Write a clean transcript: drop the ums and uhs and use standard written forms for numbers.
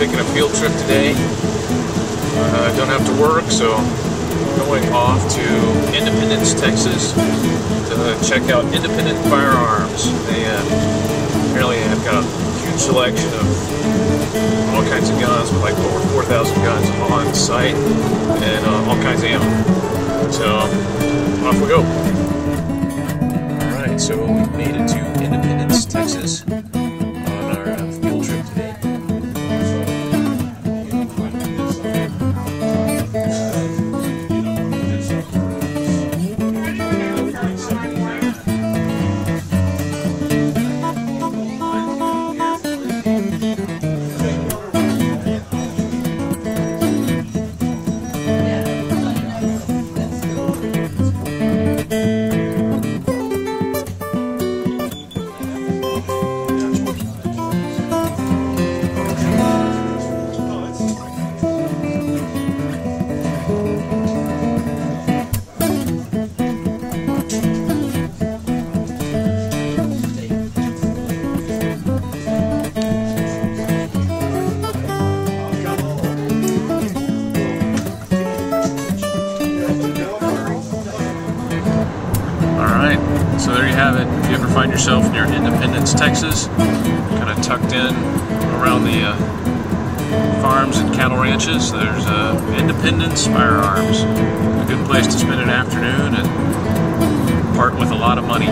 taking a field trip today. Don't have to work, so going off to Independence, Texas to check out Independence Firearms. They apparently have got a huge selection of all kinds of guns, with like over 4,000 guns on site, and all kinds of ammo. So off we go. Alright, so we made it to Independence, Texas on our field trip today. So there you have it. If you ever find yourself near Independence, Texas, kind of tucked in around the farms and cattle ranches, there's Independence Firearms. A good place to spend an afternoon and part with a lot of money.